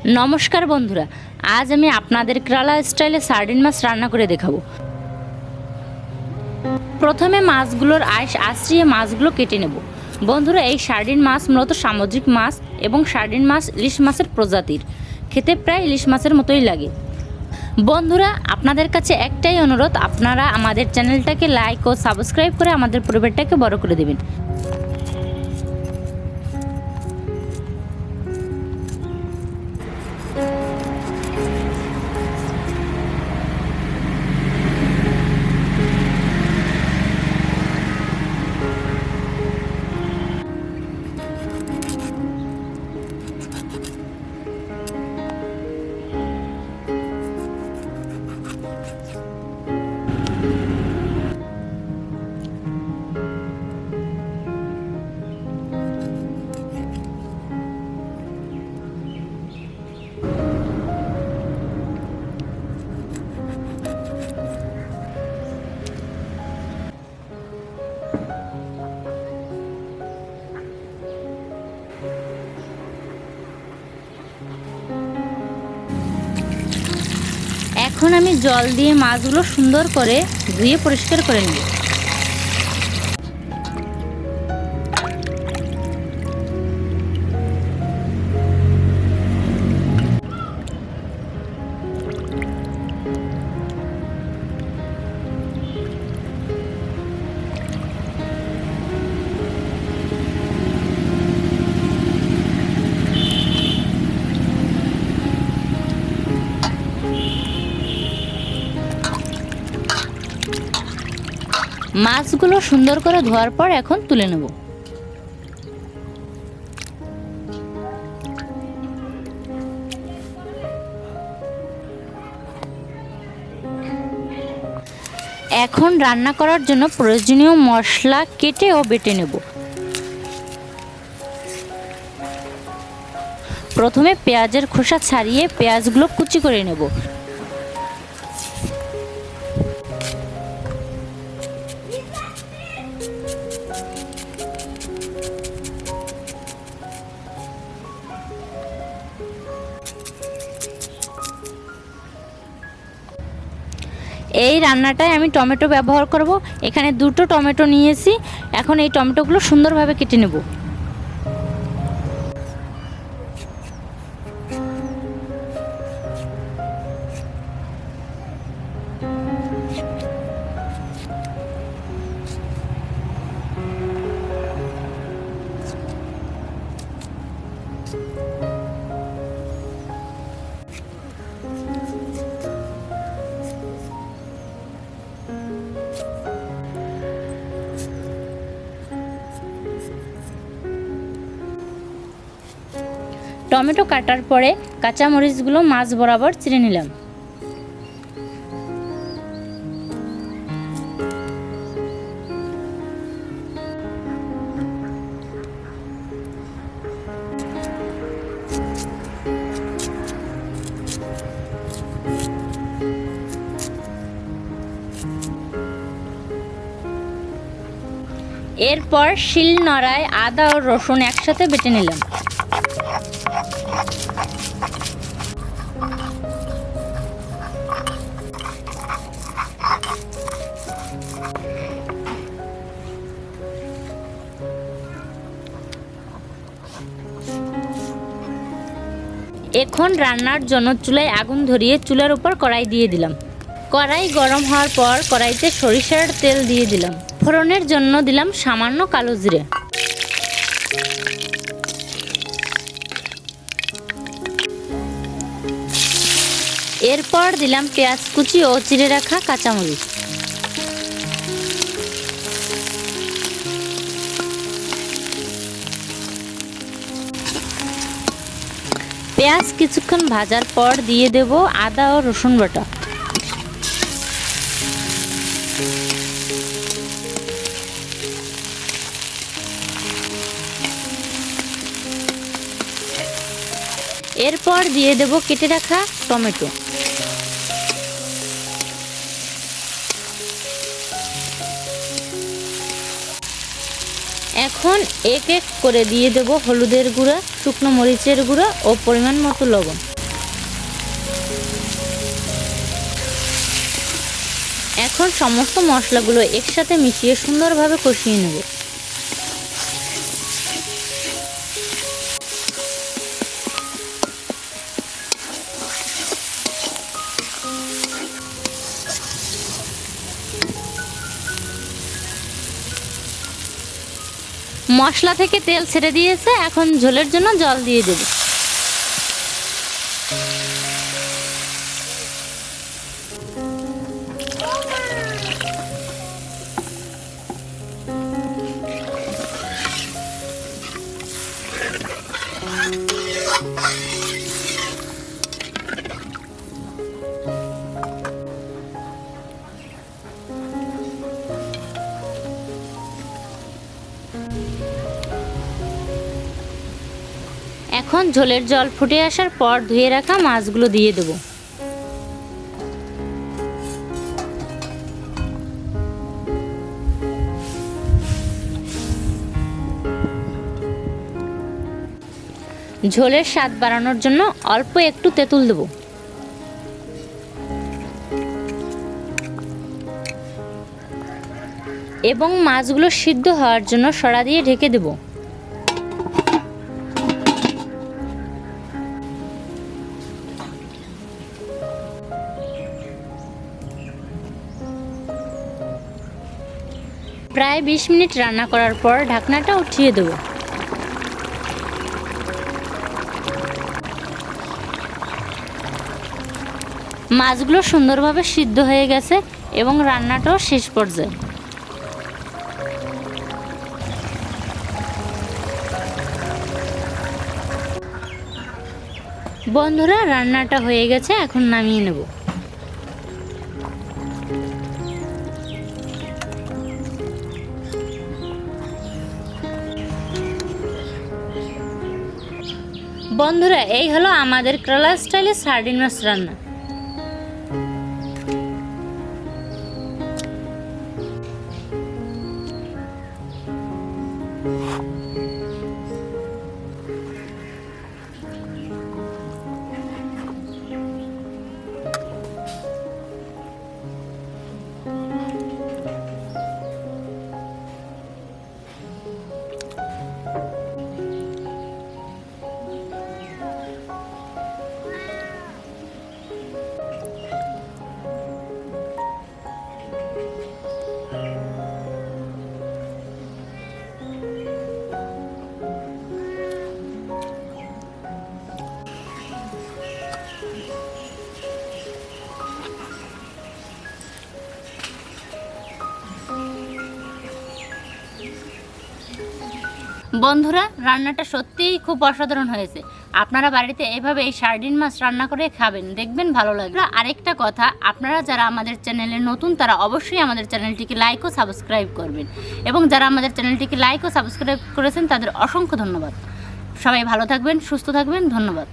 নমস্কার বন্ধুরা, আজ আমি আপনাদের কেরালা স্টাইলে সার্ডিন মাছ রান্না করে দেখাবো। প্রথমে মাছগুলোর আঁশ আঁচড়িয়ে মাছগুলো কেটে নেব। বন্ধুরা, এই সার্ডিন মাছ মূলত সামুদ্রিক মাছ এবং সার্ডিন মাছ ইলিশ মাছের প্রজাতির, খেতে প্রায় ইলিশ মাছের মতোই লাগে। বন্ধুরা, আপনাদের কাছে একটাই অনুরোধ, আপনারা আমাদের চ্যানেলটাকে লাইক ও সাবস্ক্রাইব করে আমাদের পরিবারটাকে বড় করে দেবেন। এখন আমি জল দিয়ে মাছগুলো সুন্দর করে ধুয়ে পরিষ্কার করে নেব। মাছগুলো সুন্দর করে ধোয়ার পর এখন তুলে নেব। এখন রান্না করার জন্য প্রয়োজনীয় মশলা কেটে ও বেটে নেব। প্রথমে পেঁয়াজের খোসা ছাড়িয়ে পেঁয়াজগুলো কুচি করে নেব। এই রান্নাটায় আমি টমেটো ব্যবহার করব। এখানে 2টো টমেটো নিয়েছি। এখন এই টমেটোগুলো সুন্দরভাবে কেটে নেব। টমেটো কাটার পরে কাঁচামরিচগুলো মাছ বরাবর চিড়ে নিলাম। এরপর শিল নোড়ায় আদা ও রসুন একসাথে বেটে নিলাম। এখন রান্নার জন্য চুলায় আগুন ধরিয়ে চুলার উপর কড়াই দিয়ে দিলাম। কড়াই গরম হওয়ার পর কড়াইতে সরিষার তেল দিয়ে দিলাম। ফোড়নের জন্য দিলাম সামান্য কালো জিরে। এরপর দিলাম পেঁয়াজ কুচি ও চিড়ে রাখা কাঁচামরিচ। পেঁয়াজ কিছুক্ষণ ভাজার পর দিয়ে দেব আদা ও রসুন বাটা। এরপর দিয়ে দেব কেটে রাখা টমেটো। এখন এক এক করে দিয়ে দেব হলুদের গুঁড়া, শুকনো মরিচের গুঁড়া ও পরিমাণ মতো লবণ। এখন সমস্ত মশলাগুলো একসাথে মিশিয়ে সুন্দরভাবে কষিয়ে নেব। মশলা থেকে তেল ছেড়ে দিয়েছে, এখন ঝোলের জন্য জল দিয়ে দেব। এখন ঝোলের জল ফুটে আসার পর ধুয়ে রাখা মাছগুলো দিয়ে দেব। ঝোলের স্বাদ বাড়ানোর জন্য অল্প একটু তেঁতুল দেব। এবং মাছগুলো সিদ্ধ হওয়ার জন্য সরা দিয়ে ঢেকে দেব। প্রায় 20 মিনিট রান্না করার পর ঢাকনাটা উঠিয়ে দেব। মাছগুলো সুন্দরভাবে সিদ্ধ হয়ে গেছে এবং রান্নাটাও শেষ পর্যায়ে। বন্ধুরা, রান্নাটা হয়ে গেছে, এখন নামিয়ে নেব। বন্ধুরা, এই হলো আমাদের কেরালা স্টাইলে সার্ডিন মাছ রান্না। বন্ধুরা, রান্নাটা সত্যিই খুব অসাধারণ হয়েছে। আপনারা বাড়িতে এভাবে এই সার্ডিন মাছ রান্না করে খাবেন, দেখবেন ভালো লাগবে। আরেকটা কথা, আপনারা যারা আমাদের চ্যানেলে নতুন তারা অবশ্যই আমাদের চ্যানেলটিকে লাইক ও সাবস্ক্রাইব করবেন, এবং যারা আমাদের চ্যানেলটিকে লাইক ও সাবস্ক্রাইব করেছেন তাদের অসংখ্য ধন্যবাদ। সবাই ভালো থাকবেন, সুস্থ থাকবেন, ধন্যবাদ।